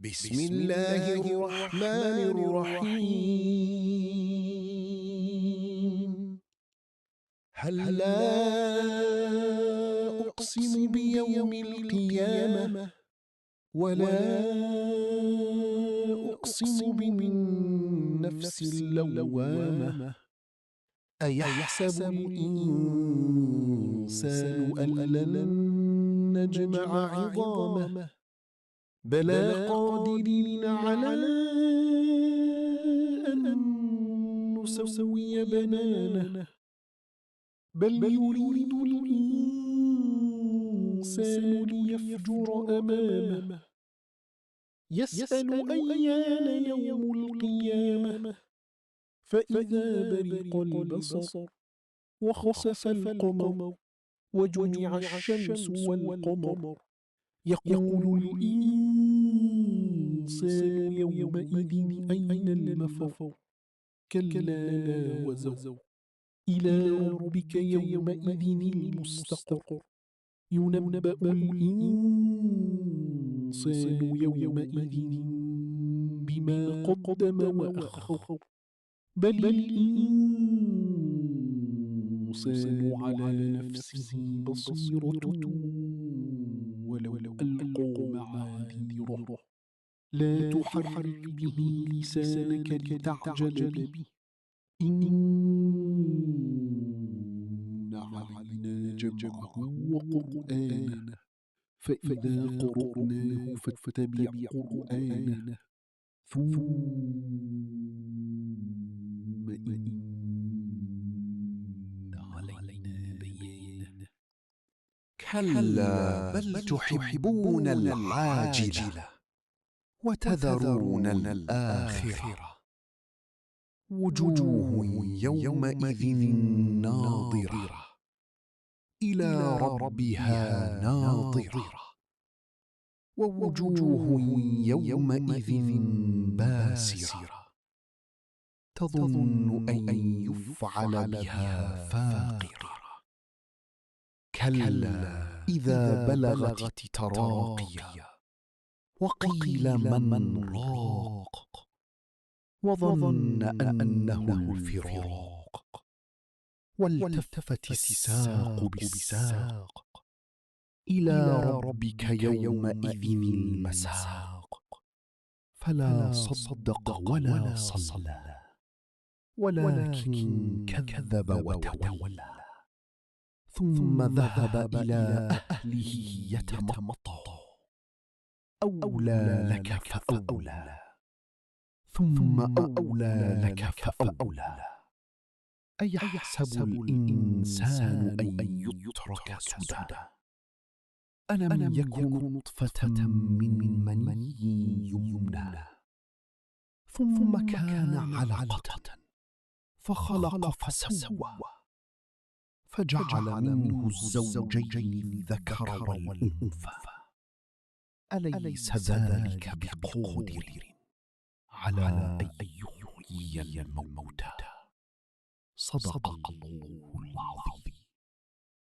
بسم الله الرحمن الرحيم. هلا أقسم بيوم القيامة ولا أقسم بالنفس اللوامة. أيحسب الإنسان أن لن نجمع عظامه بلى قادرين على أن نسوي بنانه بل يريد الإنسان ليفجر أمامه يسأل أيان يوم القيامة فإذا برق البصر وخسف القمر وجمع الشمس والقمر يقول الإنسان يومئذ أين المفر كلا لا وزر إلى ربك يومئذ المستقر ينبأ الإنسان يومئذ بما قدم وأخر بل الإنسان على نفسه بصيرة ولو ألقى معاذيره لا تحرك به لسانك لتعجل به إن علينا جمعه وقرآنه فإذا قرأناه فاتبع قرآنه ثم إن علينا بيانه كلا بل تحبون العاجلة وتذرون الآخرة وجوه يومئذ ناظرة إلى ربها ناظرة ووجوه يومئذ باسرة تظن أن يفعل بها فاقرة كلا إذا بلغت التراقي وقيل من راق وظن أنه الفراق والتفت الساق بالساق إلى ربك يومئذ المساق فلا صدق ولا صلى ولكن كذب وتولى ثم ذهب إلى أهله يتمطى أولى لك فأولى ثم أولى لك فأولى أيحسب الإنسان أن يترك سدى ألم يكن نطفة من مني يمنى ثم كان علقة فخلق فسوى فجعل منه الزوجين الذكر والأنثى أليس ذلك بقادر على أن يحيي الموتى صدق الله العظيم.